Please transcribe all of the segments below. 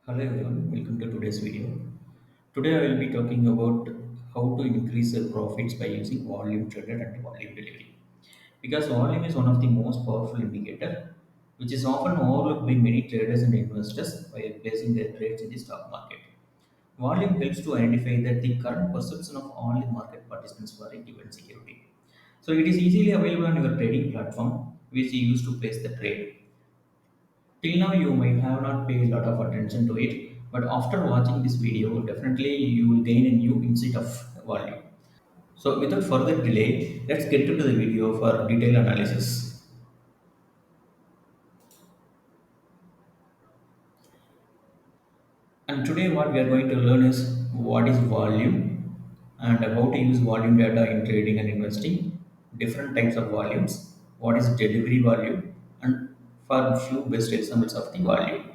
Hello everyone, welcome to today's video. Today I will be talking about how to increase your profits by using volume traded and volume delivery. Because volume is one of the most powerful indicator which is often overlooked by many traders and investors while placing their trades in the stock market. Volume helps to identify that the current perception of all the market participants for a given security. So it is easily available on your trading platform which you use to place the trade. Till now, you might have not paid a lot of attention to it, but after watching this video, definitely you will gain a new insight of value. So, without further delay, let's get into the video for detailed analysis. And today, what we are going to learn is what is volume and how to use volume data in trading and investing, different types of volumes, what is delivery volume, and for few best examples of the volume.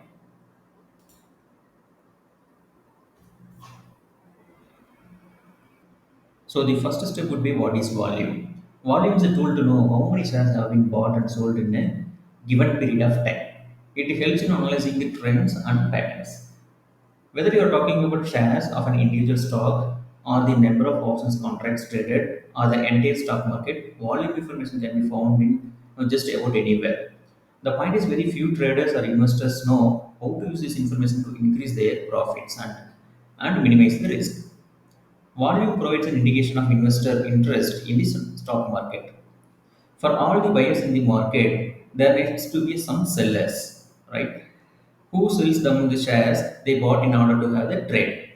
So the first step would be what is volume. Volume is a tool to know how many shares have been bought and sold in a given period of time. It helps in analyzing the trends and patterns. Whether you are talking about shares of an individual stock or the number of options contracts traded or the entire stock market, volume information can be found in just about anywhere. The point is very few traders or investors know how to use this information to increase their profits and minimize the risk. Volume provides an indication of investor interest in the stock market. For all the buyers in the market, there needs to be some sellers, right? Who sells them the shares they bought in order to have the trade.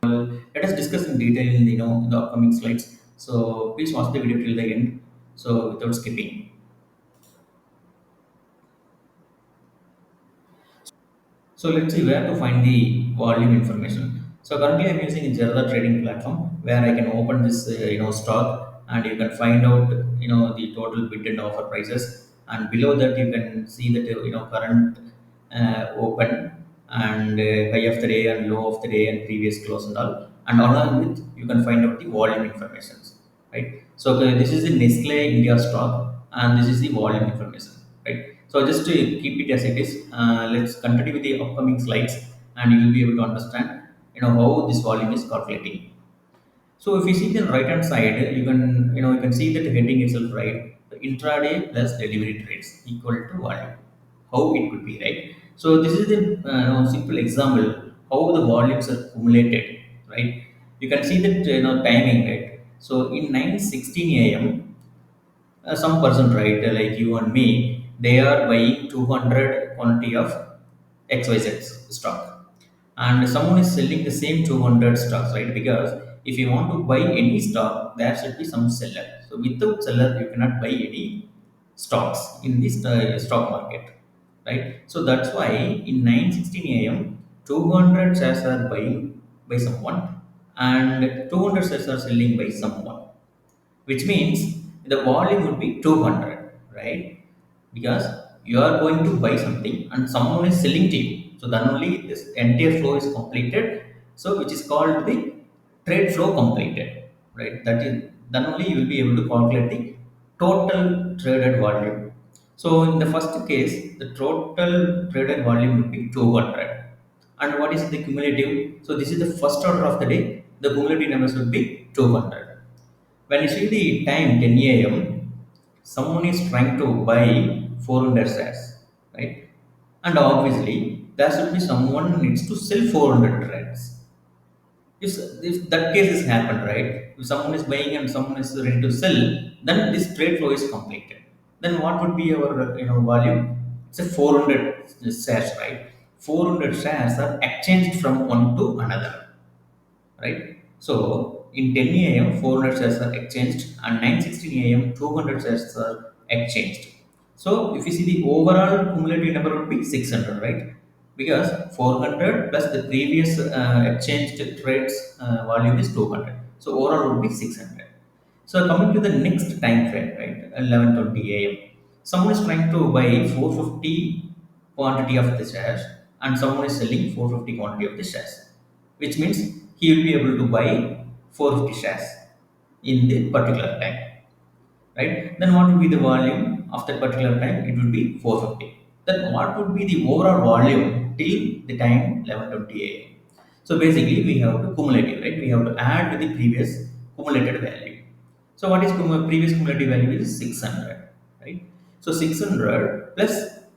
Let us discuss in detail in in the upcoming slides. So please watch the video till the end. So without skipping. So let's see where to find the volume information. So currently I'm using a Jira trading platform where I can open this stock and you can find out the total bid and offer prices, and below that you can see that current open and high of the day and low of the day and previous close and all, and along with you can find out the volume information, right? So this is the Nestle India stock and this is the volume information, right? So just to keep it as it is, let's continue with the upcoming slides, and you will be able to understand, how this volume is calculating. So if you see the right hand side, you can see that the heading itself, right? The intraday plus delivery trades equal to volume. How it could be, right? So this is the simple example how the volumes are accumulated, right? You can see that timing, right? So in 9:16 a.m. Some person, right, like you and me, they are buying 200 quantity of xyz stock, and someone is selling the same 200 stocks, right? Because if you want to buy any stock, there should be some seller. So without seller you cannot buy any stocks in this stock market, right? So that's why in 9:16 a.m. 200 shares are buying by someone and 200 shares are selling by someone, which means the volume would be 200, right? Because you are going to buy something and someone is selling to you, so then only this entire flow is completed, so which is called the trade flow completed, right? That is, then only you will be able to calculate the total traded volume. So in the first case, the total traded volume would be 200. And what is the cumulative? So this is the first order of the day, the cumulative numbers would be 200. When you see the time 10 a.m., someone is trying to buy 400 shares, right? And obviously, there should be someone who needs to sell 400 shares. If that case has happened, right? If someone is buying and someone is ready to sell, then this trade flow is completed. Then what would be our value? It's a 400 shares, right? 400 shares are exchanged from one to another, right? So in 10 a.m. 400 shares are exchanged and 9:16 a.m. 200 shares are exchanged. So if you see the overall cumulative number would be 600, right? Because 400 plus the previous exchanged trades volume is 200. So overall would be 600. So coming to the next time frame, right? 11:20 a.m. Someone is trying to buy 450 quantity of the shares and someone is selling 450 quantity of the shares, which means he will be able to buy 450 shares in the particular time, right? Then what would be the volume of that particular time? It would be 450. Then what would be the overall volume till the time 11:20 a.m. So basically, we have to cumulative, right? We have to add with the previous cumulated value. So what is previous cumulative value is 600, right? So 600 plus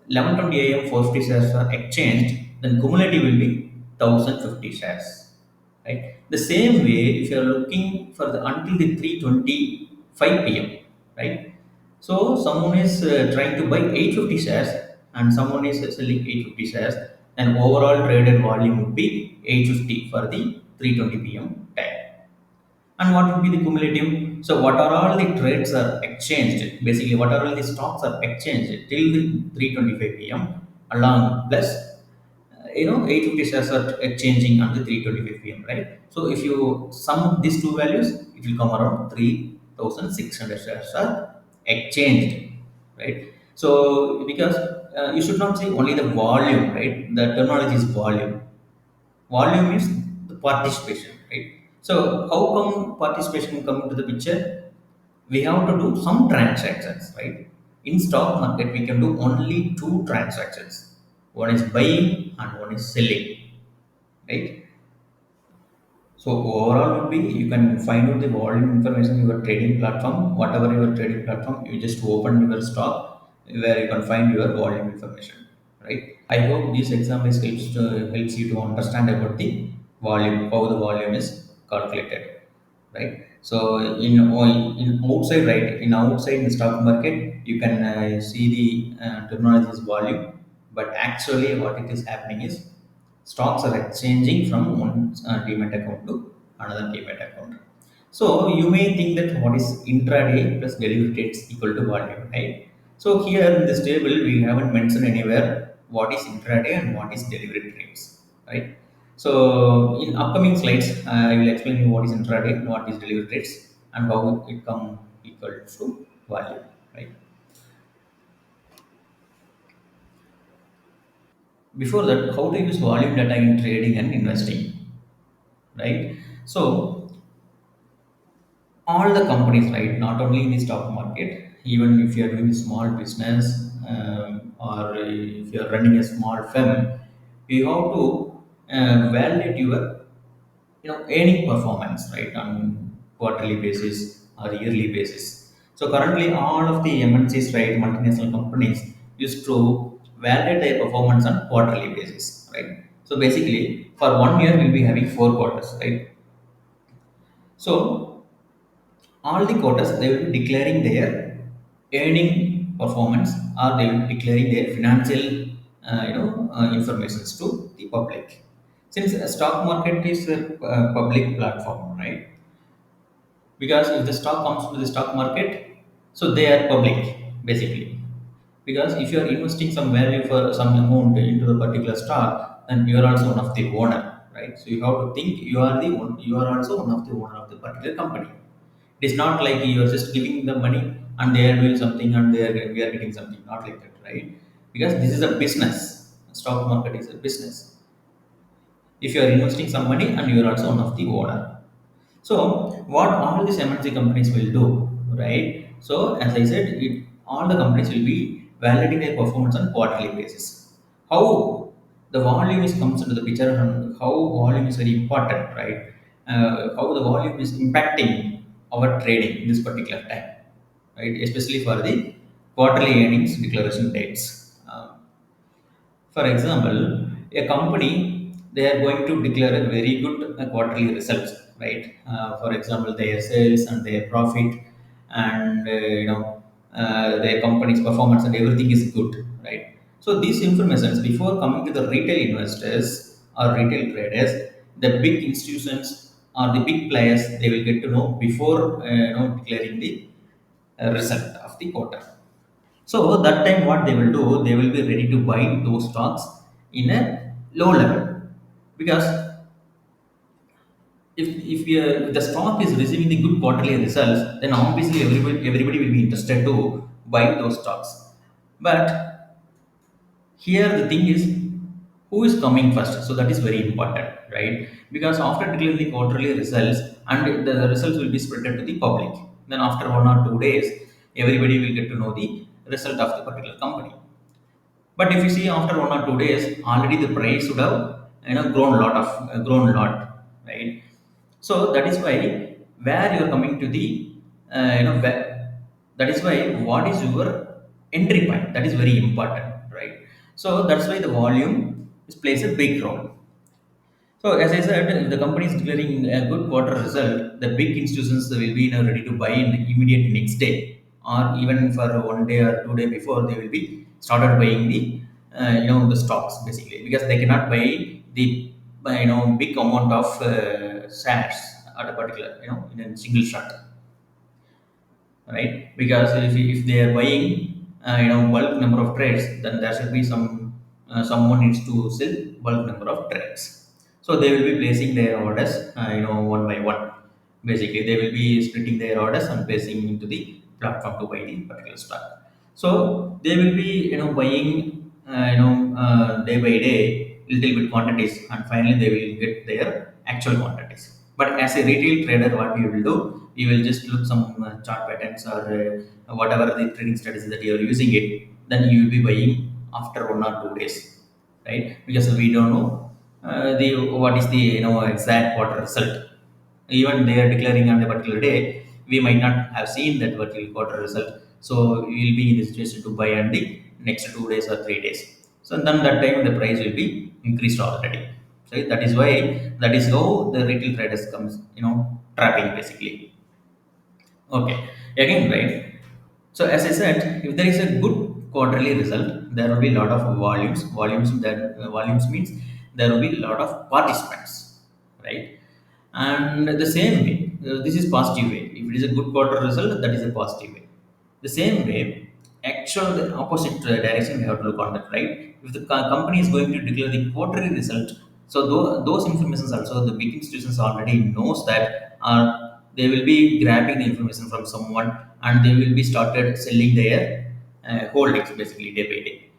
11:20 a.m. 450 shares are exchanged, then cumulative will be 1050 shares, right? The same way, if you are looking for the until the 3:25 p.m., right? So someone is trying to buy 850 shares and someone is selling 850 shares, and overall traded volume would be 850 for the 3:20 p.m. time. And what would be the cumulative? So what are all the trades are exchanged? Basically, what are all the stocks are exchanged till the 3:25 p.m. along plus 850 shares are exchanging on the 3:25 p.m. right? So if you sum these two values, it will come around 3,600 shares are exchanged, right? So because you should not say only the volume, right? The terminology is volume. Volume is the participation, right? So how come participation come into the picture? We have to do some transactions, right? In stock market we can do only two transactions. One is buying and one is selling, right? So overall would be you can find out the volume information in your trading platform. Whatever your trading platform, you just open your stock where you can find your volume information, right? I hope this example helps you to understand about the volume, how the volume is calculated, right? So in outside, right, in outside the stock market, you can see the terminology is volume, but actually what it is happening is stocks are exchanging from one demat account to another demat account. So you may think that what is intraday plus delivery rates equal to volume, right? So here in this table we haven't mentioned anywhere what is intraday and what is delivery rates, right? So in upcoming slides, I will explain you what is intraday, what is delivery rates, and how it come equal to value, right? Before that, how to use volume data in trading and investing, right? So all the companies, right, not only in the stock market, even if you are doing a small business or if you are running a small firm, you have to validate your earning performance, right, on quarterly basis or yearly basis. So currently all of the MNCs, right, multinational companies used to validate their performance on quarterly basis, right? So basically for 1 year we'll be having 4 quarters, right? So all the quarters they will be declaring their earning performance, or they will be declaring their financial informations to the public. Since a stock market is a public platform, right? Because if the stock comes to the stock market, so they are public basically. Because if you are investing some value for some amount into a particular stock, then you are also one of the owner, right? So you have to think you are you are also one of the owner of the particular company. It is not like you are just giving the money and they are doing something and we are getting something, not like that, right? Because this is a business. Stock market is a business. If you are investing some money and you are also one of the owner. So what all these MNC companies will do, right? So as I said, all the companies will be validating their performance on quarterly basis. How the volume is comes into the picture and how volume is very important, right? How the volume is impacting our trading in this particular time, right? Especially for the quarterly earnings declaration dates. For example, a company, they are going to declare a very good quarterly results, right? For example, their sales and their profit, and their company's performance and everything is good, right? So these informations before coming to the retail investors or retail traders, the big institutions or the big players, they will get to know before declaring the result of the quarter. So that time, what they will do, they will be ready to buy those stocks in a low level, because if the stock is receiving the good quarterly results, then obviously everybody will be interested to buy those stocks. But here the thing is, who is coming first? So that is very important, right? Because after declaring the quarterly results and the results will be spread to the public, then after 1 or 2 days, everybody will get to know the result of the particular company. But if you see after 1 or 2 days, already the price would have grown a lot, right? So that is why where you are coming to the that is why what is your entry point, that is very important, right? So that's why the volume is plays a big role. So as I said, if the company is declaring a good quarter result, the big institutions will be ready to buy in the immediate next day, or even for 1 day or 2 day before, they will be started buying the the stocks basically, because they cannot buy the big amount of shares at a particular in a single shot, right? Because if they are buying bulk number of trades, then there should be someone needs to sell bulk number of trades. So they will be placing their orders one by one. Basically they will be splitting their orders and placing into the platform to buy the particular stock. So they will be buying day by day little bit quantities, and finally they will get their actual quantities. But as a retail trader, what we will do, we will just look some chart patterns, or whatever the trading strategy that you are using it, then you will be buying after 1 or 2 days, right? Because we don't know the what is the exact quarter result. Even they are declaring on a particular day, we might not have seen that particular quarter result. So we will be in the situation to buy on the next 2 days or 3 days. So then that time the price will be increased already. So that is how the retail traders comes, trapping basically. Okay, again, right? So as I said, if there is a good quarterly result, there will be a lot of volumes. Volumes means there will be a lot of participants, right? And the same way, this is positive way. If it is a good quarter result, that is a positive way. The same way, actual the opposite direction we have to look on that, right? If the company is going to declare the quarterly result, so those informations also the big institutions already knows that, they will be grabbing the information from someone, and they will be started selling their holdings basically day by day.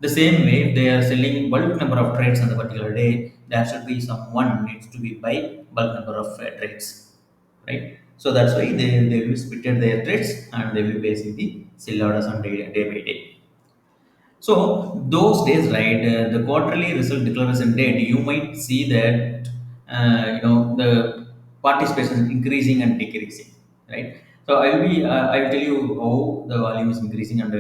The same way, if they are selling bulk number of trades on the particular day, there should be someone needs to be buy bulk number of trades, right? So that's why they will split their trades, and they will be basing the sell orders on day by day. So those days, right, the quarterly result declaration date, you might see that the participation is increasing and decreasing, right? So I will tell you how the volume is increasing, and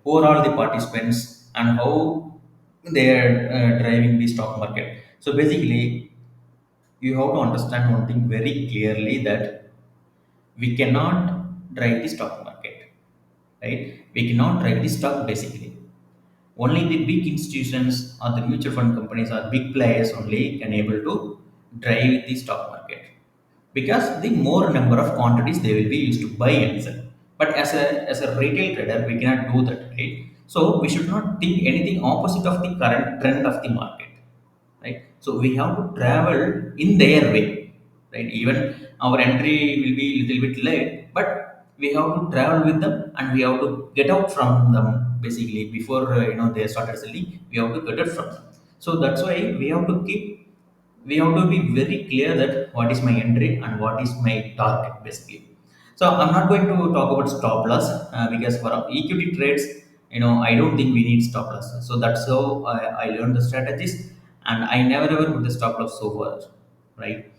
overall the participants, and how they are driving the stock market. So basically, you have to understand one thing very clearly, that we cannot drive the stock market, right? We cannot drive the stock basically. Only the big institutions or the mutual fund companies or big players only can able to drive the stock market, because the more number of quantities they will be used to buy and sell. But as a retail trader, we cannot do that, right? So we should not think anything opposite of the current trend of the market, right? So we have to travel in their way, right? Even our entry will be little bit late, but we have to travel with them, and we have to get out from them basically before they started selling. We have to get it from them. So that's why we have to be very clear that what is my entry and what is my target basically. So I'm not going to talk about stop loss, because for equity trades, I don't think we need stop loss. So that's how I learned the strategies, and I never ever put the stop loss so far, right?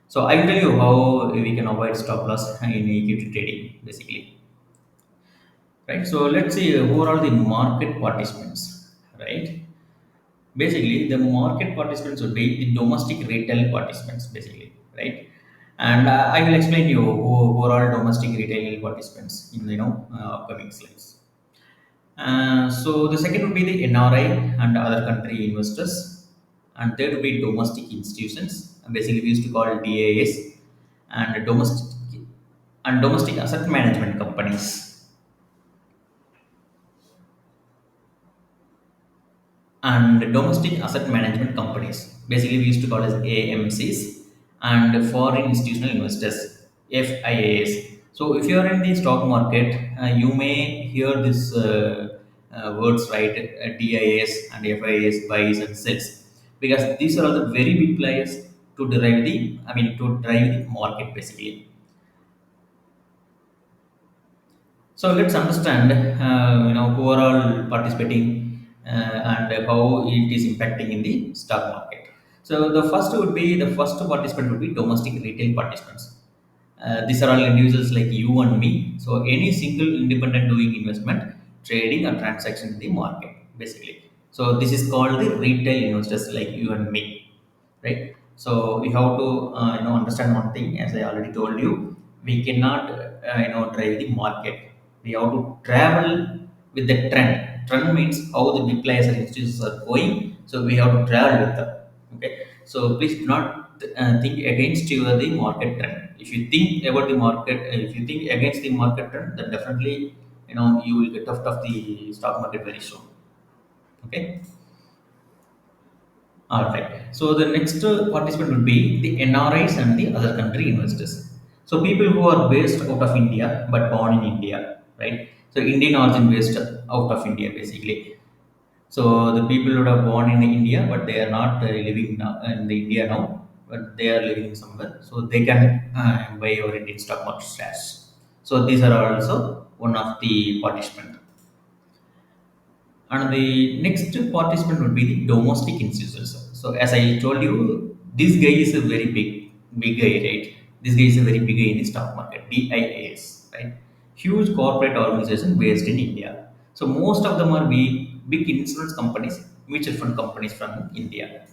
So I will tell you how we can avoid stop loss in equity trading basically, right? So let's see who are all the market participants, right? Basically the market participants would be the domestic retail participants basically, right? And I will explain you who are all domestic retail participants in upcoming slides. So the second would be the NRI and other country investors, and third would be domestic institutions. Basically, we used to call DAS, and domestic asset management companies, and domestic asset management companies. Basically, we used to call as AMCs, and foreign institutional investors, FIAs. So, if you are in the stock market, you may hear this words, right? DIS and FIAs, buys and sells, because these are all the very big players to drive the market basically. So let's understand, who are all participating and how it is impacting in the stock market. So the first participant would be domestic retail participants. These are all individuals like you and me. So any single independent doing investment, trading, or transaction in the market, basically. So this is called the retail investors like you and me, right? So we have to understand one thing. As I already told you, we cannot drive the market. We have to travel with the trend. Trend means how the big players and institutions are going. So we have to travel with them. Okay. So please do not think against your the market trend. If you think about the market, if you think against the market trend, then definitely you will get out of the stock market very soon. Okay. All right. So the next participant will be the NRIs and the other country investors. So people who are based out of India but born in India, right? So Indian origin based out of India, basically. So the people who are born in India but they are not living now in the India now, but they are living somewhere. So they can buy your Indian stock market shares. So these are also one of the participant. And the next participant would be the domestic institutions. So as I told you, this guy is a very big guy, right? This guy is a very big guy in the stock market, DIAs, right? Huge corporate organization based in India. So most of them are big insurance companies, mutual fund companies from India.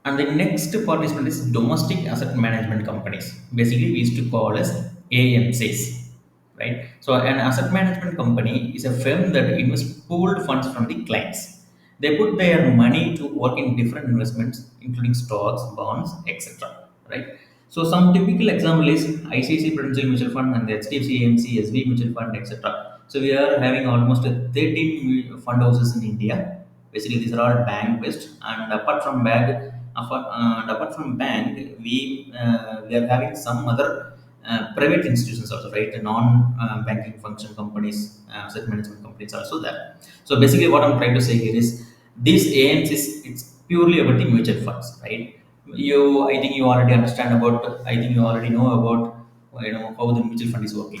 And the next participant is domestic asset management companies. Basically, we used to call as AMCs, right? So an asset management company is a firm that invests pooled funds from the clients. They put their money to work in different investments, including stocks, bonds, etc. Right? So some typical example is ICICI Prudential Mutual Fund and the HDFC AMC, SB Mutual Fund, etc. So we are having almost 13 fund houses in India. Basically, these are all bank based, and apart from bank, we are having some other private institutions also, right? The non banking function companies, asset management companies also there. So basically, what I'm trying to say here is these AMCs, it's purely about the mutual funds, right? I think you already understand about. I think you already know about how the mutual fund is working,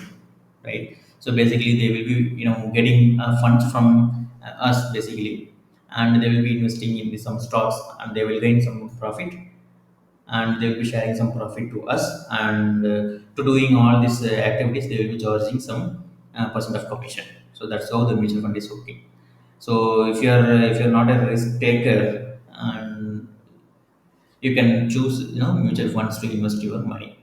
right? So basically, they will be getting funds from us basically, and they will be investing in some stocks, and they will gain some profit, and they will be sharing some profit to us, and to doing all these activities, they will be charging some percent of commission. So that's how the mutual fund is working. So if you're not a risk taker, and you can choose mutual funds to invest your money,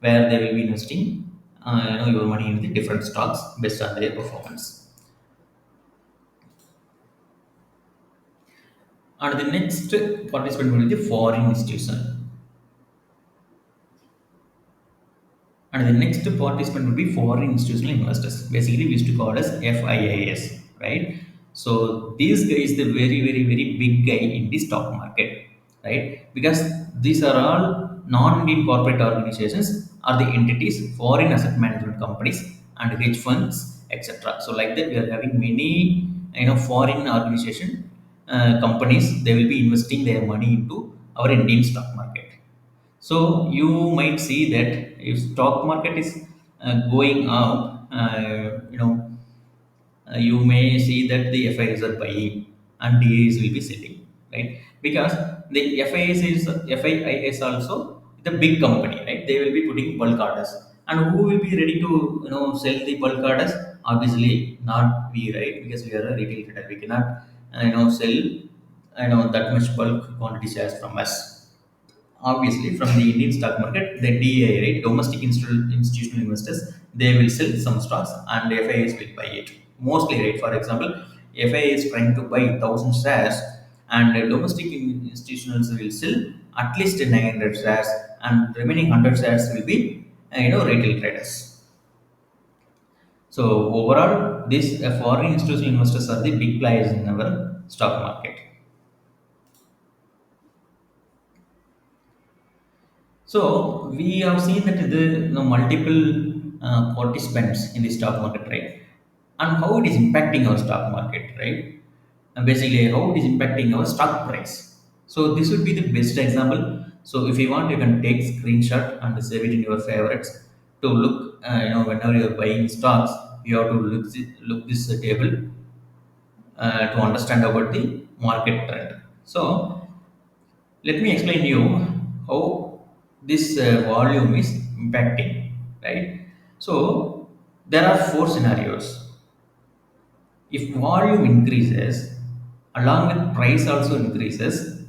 where they will be investing your money in the different stocks based on their performance. And the next participant will be the foreign institution. And the next participant would be foreign institutional investors. Basically, we used to call as FIIs, right? So these guys, the very, very, very big guy in the stock market, right? Because these are all non-Indian corporate organizations are the entities, foreign asset management companies and hedge funds, etc. So like that, we are having many foreign organization companies. They will be investing their money into our Indian stock market. So you might see that if stock market is going up, you may see that the FIs are buying and DAs will be selling, right? Because the FIIs also the big company, right? They will be putting bulk orders, and who will be ready to sell the bulk orders? Obviously, not we, right? Because we are a retail trader, we cannot sell that much bulk quantity shares from us. Obviously, from the Indian stock market, the DA, right, domestic institutional investors, they will sell some stocks and FIAs will buy it. Mostly, right, for example, FIA is trying to buy 1,000 shares and domestic institutions will sell at least 900 shares, and remaining 100 shares will be, retail traders. So overall, these foreign institutional investors are the big players in our stock market. So we have seen that the multiple participants in the stock market, right? And how it is impacting our stock market, right? And basically, how it is impacting our stock price. So this would be the best example. So if you want, you can take screenshot and save it in your favorites to look, whenever you're buying stocks, you have to look this table to understand about the market trend. So let me explain you how this volume is impacting, right? So there are four scenarios. If volume increases, along with price also increases,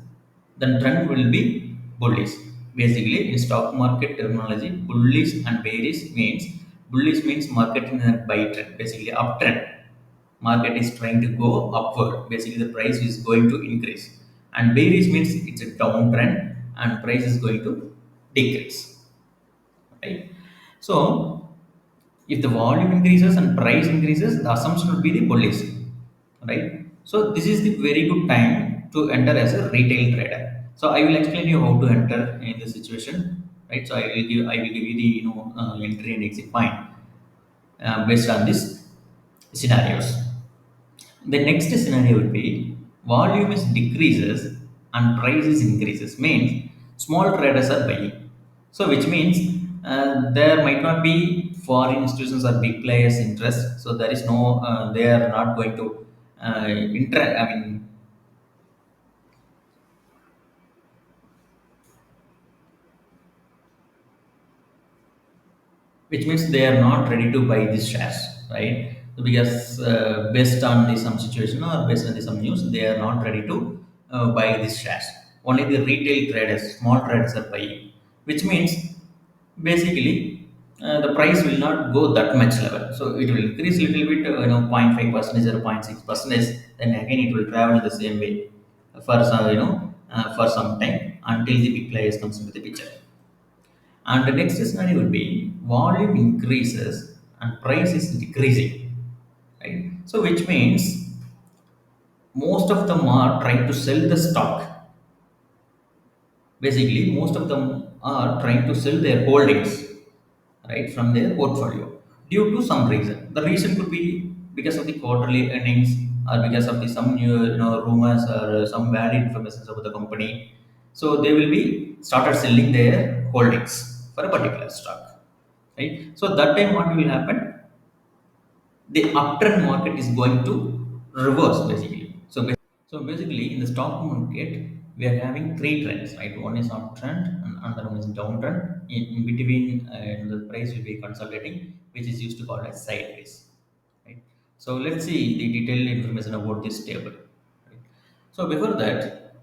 then trend will be bullish. Basically, in stock market terminology, bullish and bearish means bullish means market in a buy trend, basically uptrend. Market is trying to go upward. Basically, the price is going to increase. And bearish means it's a downtrend and price is going to decrease. Right? So if the volume increases and price increases, the assumption would be the bullish, right? So this is the very good time to enter as a retail trader. So I will explain you how to enter in this situation, right? So I will give you the entry and exit point based on this scenarios. The next scenario would be volume is decreases and prices increases. Means small traders are buying. So which means there might not be foreign institutions or big players interest. So there is no they are not going to I mean, which means they are not ready to buy these shares, right? Because based on the some situation or based on the some news, they are not ready to buy these shares. Only the retail traders, small traders are buying, which means basically the price will not go that much level. So it will increase a little bit, 0.5 percentage or 0.6 percentage. Then again, it will travel the same way for some, for some time until the big players comes into the picture. And the next scenario will be volume increases and price is decreasing, right? So which means most of them are trying to sell the stock. Basically, most of them are trying to sell their holdings, right, from their portfolio due to some reason. The reason could be because of the quarterly earnings or because of the some new rumors or some valid information about the company. So they will be started selling their holdings for a particular stock, right? So that time what will happen? The uptrend market is going to reverse basically. So basically in the stock market we are having three trends, right? One is uptrend and another one is downtrend. In between, the price will be consolidating, which is used to call as sideways, right? So let's see the detailed information about this table. Right? So before that,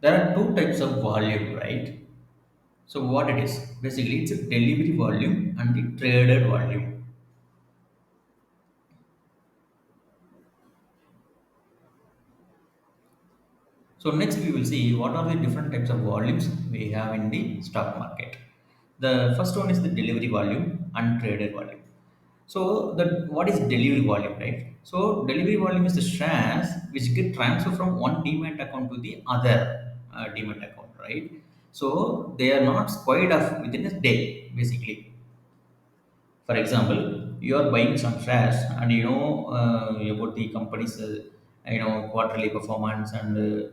there are two types of volume, right? So what it is? Basically, it's a delivery volume and the traded volume. So next we will see what are the different types of volumes we have in the stock market. The first one is the delivery volume and traded volume. So the what is delivery volume, right? So delivery volume is the shares which get transferred from one demat account to the other demat account, right? So they are not squared off within a day, basically. For example, you are buying some shares and you know about the company's quarterly performance and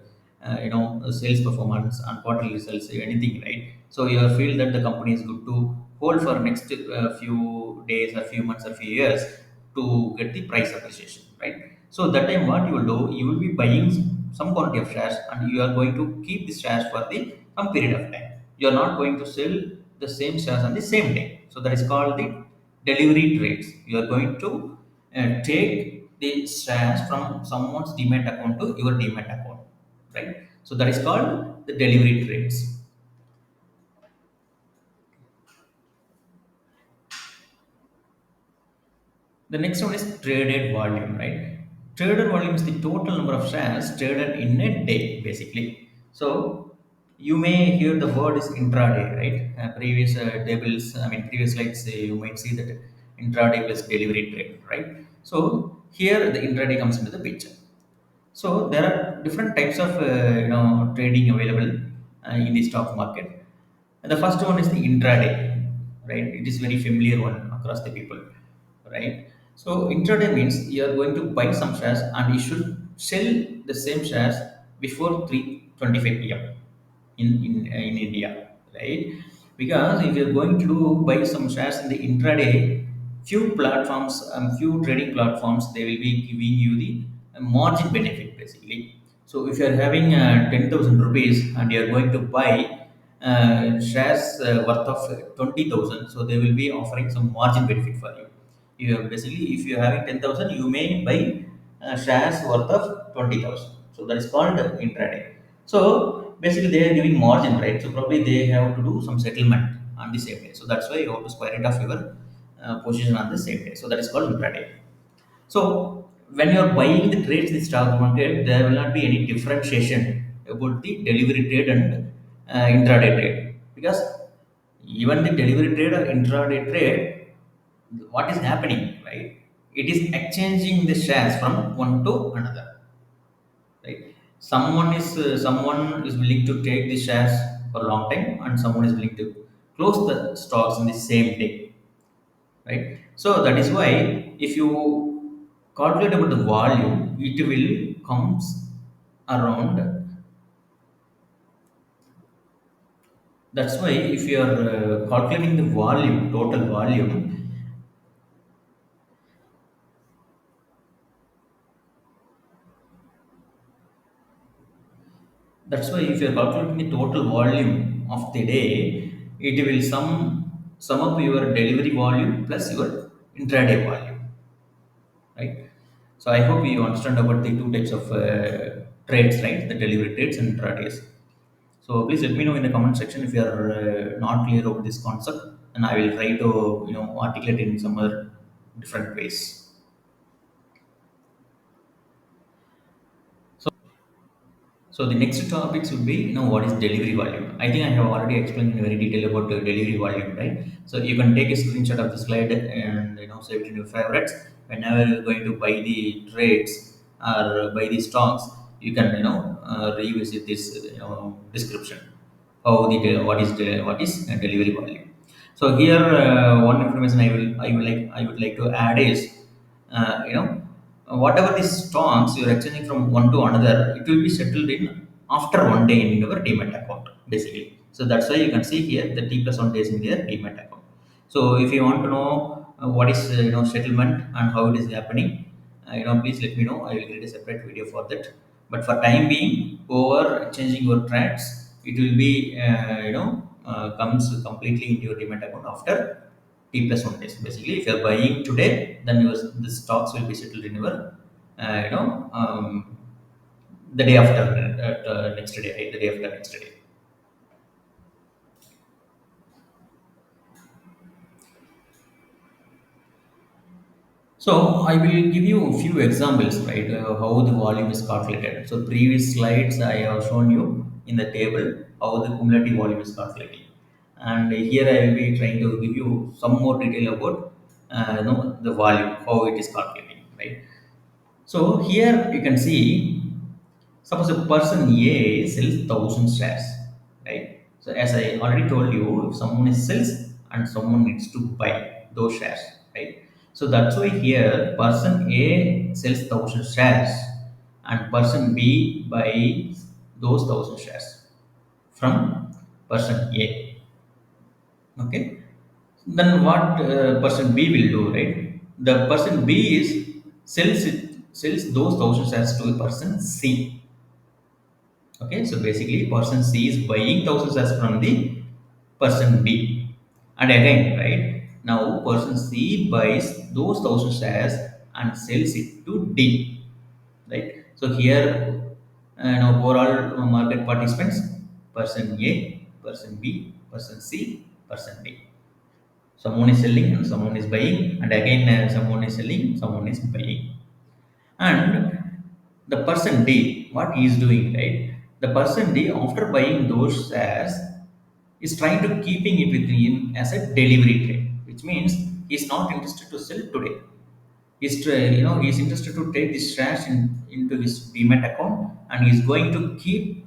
sales performance and quarterly results, anything, right? So you feel that the company is good to hold for next few days or few months or few years to get the price appreciation, right? So that time what you will do, you will be buying some quantity of shares and you are going to keep the shares for the some period of time. You are not going to sell the same shares on the same day. So that is called the delivery trades. You are going to take the shares from someone's demat account to your demat account, right? So that is called the delivery trades. The next one is traded volume, right? Traded volume is the total number of shares traded in a day, basically. So you may hear the word is intraday, right? Previous tables, I mean previous slides, you might see that intraday plus delivery trade, right? So here the intraday comes into the picture. So there are different types of trading available in the stock market. And the first one is the intraday, right? It is very familiar one across the people, right? So intraday means you are going to buy some shares and you should sell the same shares before 3:25 p.m. In India, right? Because if you're going to do buy some shares in the intraday, few platforms, few trading platforms, they will be giving you the margin benefit basically. So if you're having 10,000 rupees and you're going to buy shares worth of 20,000, so they will be offering some margin benefit for you. You have basically, if you're having 10,000, you may buy shares worth of 20,000. So that is called intraday. So basically, they are giving margin, right? So probably they have to do some settlement on the same day. So that's why you have to square it off your position on the same day. So that is called intraday. So when you are buying the trades in the stock market, there will not be any differentiation about the delivery trade and intraday trade, because even the delivery trade or intraday trade, what is happening, right? It is exchanging the shares from one to another, right? Someone is willing to take the shares for a long time, and someone is willing to close the stocks in the same day, right? So that is why if you calculate about the volume, it will comes around. That's why if you are calculating the volume, total volume, that's why if you are calculating the total volume of the day, it will sum up your delivery volume plus your intraday volume, right? So I hope you understand about the two types of trades, right? The delivery trades and intradays. So please let me know in the comment section if you are not clear about this concept, and I will try to articulate in some other different ways. So So the next topics would be, what is delivery volume. I think I have already explained in very detail about the delivery volume, right? So you can take a screenshot of the slide and save it in your favorites. Whenever you're going to buy the trades or buy the stocks, you can revisit this description. What is delivery volume. So here one information I would like to add is whatever the stocks you're exchanging from one to another, it will be settled in after one day in your demat account, basically. So that's why you can see here the T plus 1 days in their demat account. So if you want to know what is settlement and how it is happening, please let me know. I will create a separate video for that. But for time being, over changing your trades, it will be comes completely into your demat account after T plus 1 days. Basically, if you are buying today, then your the stocks will be settled in your the day after next day, right? The day after next day. So I will give you a few examples, right? How the volume is calculated. So previous slides I have shown you in the table how the cumulative volume is calculated, and here I will be trying to give you some more detail about the volume, how it is calculated, right? So here you can see, suppose a person A sells 1,000 shares, right? So as I already told you, if someone is sells and someone needs to buy those shares, right? So that's why here person A sells 1,000 shares and person B buys those 1,000 shares from person A. Okay. Then what person B will do, right? The person B is sells those 1,000 shares to person C. Okay, so basically person C is buying 1,000 shares from the person B. And again, right, now person C buys those 1,000 shares and sells it to D. Right. So here, now overall market participants, person A, person B, person C, person D. Someone is selling and someone is buying, and again someone is selling, someone is buying. And the person D, what he is doing, right? The person D, after buying those shares, is trying to keeping it with him as a delivery trade, which means he's not interested to sell today. He's interested to take these shares into his demat account, and he's going to keep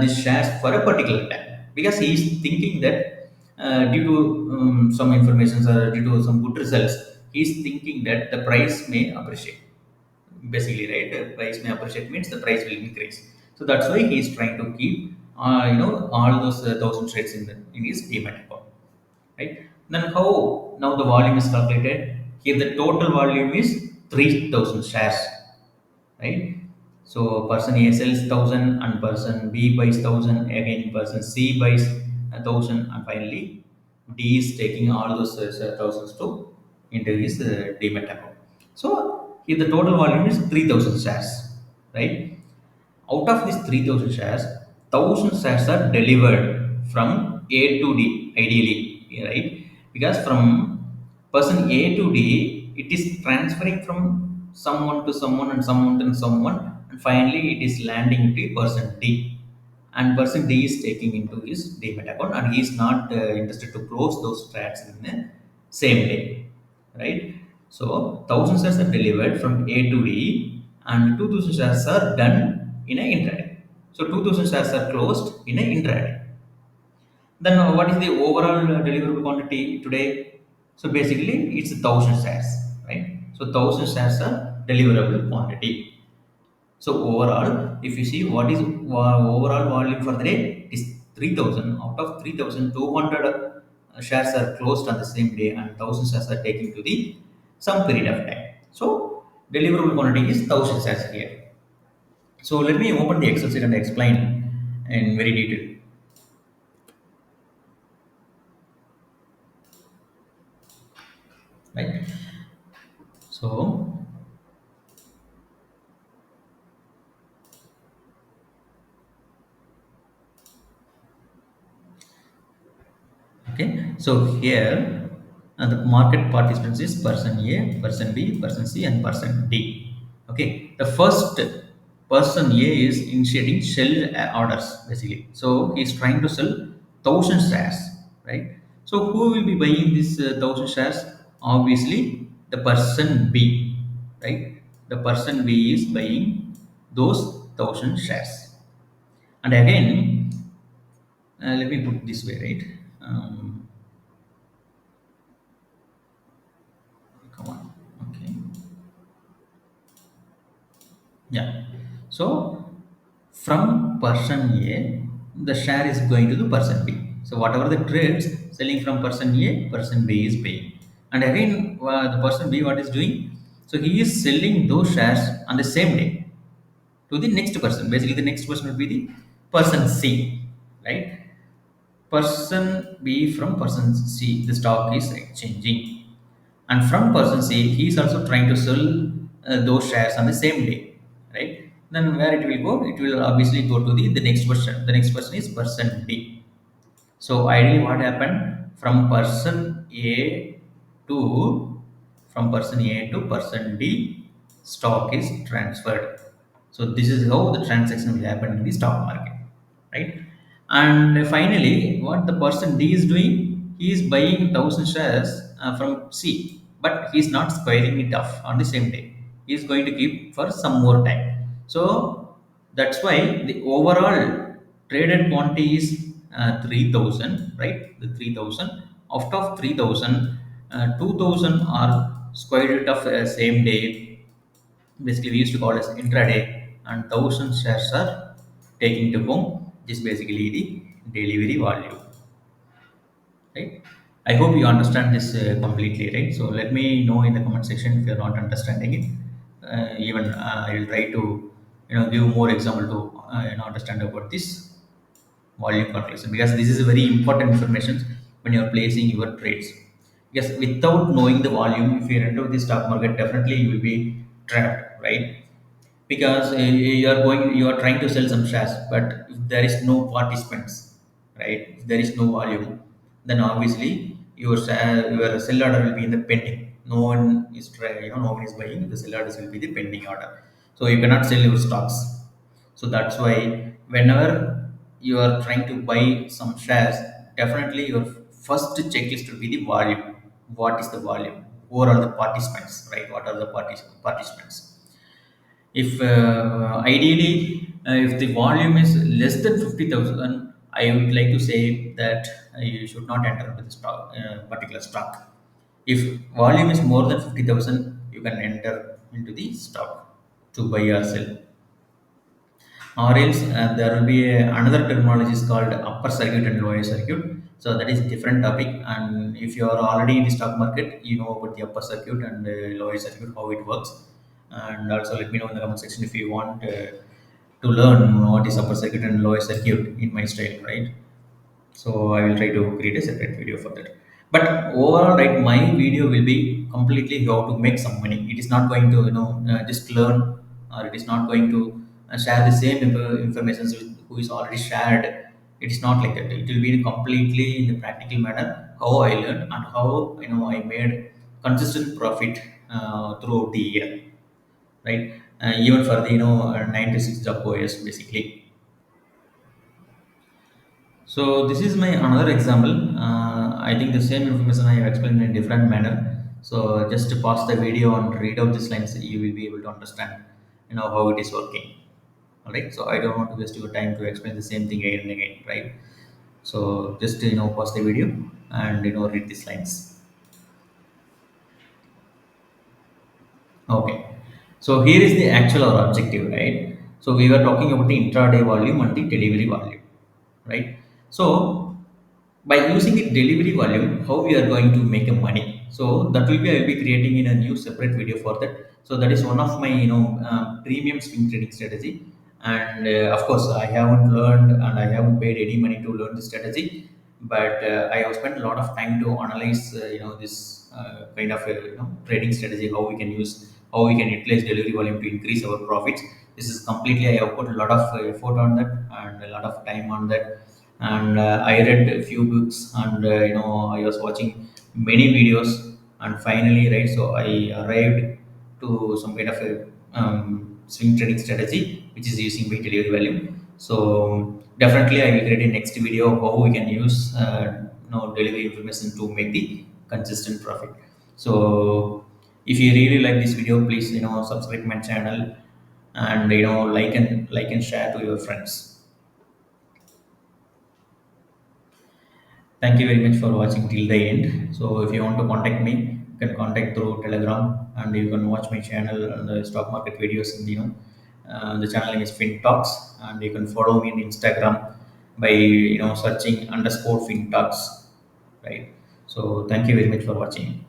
these shares for a particular time, because he is thinking that due to some information or due to some good results, he's thinking that the price may appreciate, basically, right? The price may appreciate means the price will increase. So that's why he is trying to keep all those thousand shares in his demat account, right? Then how now the volume is calculated? Here the total volume is 3,000 shares, right? So person A sells 1,000 and person B buys 1,000, again person C buys 1,000, and finally D is taking all those thousands to into his demat account. So here the total volume is 3,000 shares, right? Out of these 3,000 shares, 1,000 shares are delivered from A to D, ideally, right? Because from person A to D, it is transferring from someone to someone and someone to someone, and finally it is landing to person D. And person D is taking into his demat account, and he is not interested to close those trades in the same day, right? So 1,000 shares are delivered from A to D, and 2,000 shares are done in a intraday. So 2,000 shares are closed in a intraday. Then what is the overall deliverable quantity today? So basically, it's 1,000 shares, right? So 1,000 shares are deliverable quantity. So overall, if you see what is overall volume for the day, it is 3,000. Out of 3,000, 200 shares are closed on the same day, and 1,000 shares are taken to the some period of time. So deliverable quantity is 1,000 shares here. So let me open the Excel sheet and explain in very detail, right? So okay, so here the market participants is person A, person B, person C, and person D. Okay, the first person A is initiating sell orders basically. So he's trying to sell 1,000 shares, right? So who will be buying this 1,000 shares? Obviously, the person B, right? The person B is buying those 1,000 shares. And again, let me put this way, right? Come on. Okay. Yeah. So from person A, the share is going to the person B. So whatever the trades selling from person A, person B is paying. And again, the person B, what is doing? So he is selling those shares on the same day to the next person. Basically, the next person will be the person C, right? Person B from person C, the stock is exchanging. And from person C, he is also trying to sell those shares on the same day, right? Then where it will go? It will obviously go to the next person. The next person is person D. So ideally, what happened from person A to person A to person D, stock is transferred. So this is how the transaction will happen in the stock market, right? And finally, what the person D is doing, he is buying 1,000 shares from C, but he is not squaring it off on the same day. He is going to keep for some more time. So that's why the overall traded quantity is 3,000, right? The 3,000. Out of 3,000, 2,000 are squared it off same day. Basically, we used to call as intraday, and 1,000 shares are taking to home. This is basically the delivery value, right? I hope you understand this completely, right? So let me know in the comment section if you're not understanding it. Even I will try to give more example to understand about this volume calculation, because this is very important information when you are placing your trades. Because without knowing the volume, if you enter the stock market, definitely you will be trapped, right? Because you are trying to sell some shares, but if there is no participants, right, if there is no volume, then obviously your sell order will be in the pending. No one is no one is buying, the sell orders will be the pending order. So you cannot sell your stocks. So that's why whenever you are trying to buy some shares, definitely your first checklist will be the volume. What is the volume? Who are the participants, right? What are the participants? If ideally, if the volume is less than 50,000, I would like to say that you should not enter into the stock, particular stock. If volume is more than 50,000, you can enter into the stock to buy or sell. or else there will be another terminology is called upper circuit and lower circuit. So that is different topic, and if you are already in the stock market, you know about the upper circuit and lower circuit, how it works. And also let me know in the comment section if you want to learn what is upper circuit and lower circuit in my style, right? So I will try to create a separate video for that. But overall, right, my video will be completely how to make some money. It is not going to just learn, or it is not going to share the same information with who is already shared. It is not like that. It will be completely in the practical manner how I learned and how I made consistent profit throughout the year, right? Even for the 9 to 6 job goers basically. So this is my another example. I think the same information I have explained in a different manner. So just to pause the video and read out these lines, you will be able to understand, how it is working. All right. So I don't want to waste your time to explain the same thing again and again, right? So just pause the video and read these lines. Okay. So here is the actual or objective, right? So we were talking about the intraday volume and the delivery volume, right? So by using the delivery volume, how we are going to make a money. So that will be I will be creating in a new separate video for that. So that is one of my premium swing trading strategy. And of course I haven't learned and I haven't paid any money to learn this strategy, but I have spent a lot of time to analyze this kind of trading strategy, how we can use, how we can utilize delivery volume to increase our profits. This is completely I have put a lot of effort on that and a lot of time on that. And I read a few books, and I was watching many videos, and finally, right, so I arrived to some kind of a swing trading strategy which is using by delivery value. So definitely I will create a next video how we can use delivery information to make the consistent profit. So if you really like this video, please subscribe my channel, and like and share to your friends. Thank you very much for watching till the end. So if you want to contact me, you can contact through Telegram, and you can watch my channel and the stock market videos in the channel name is FinTalks, and you can follow me on Instagram by searching _FinTalks, right? So thank you very much for watching.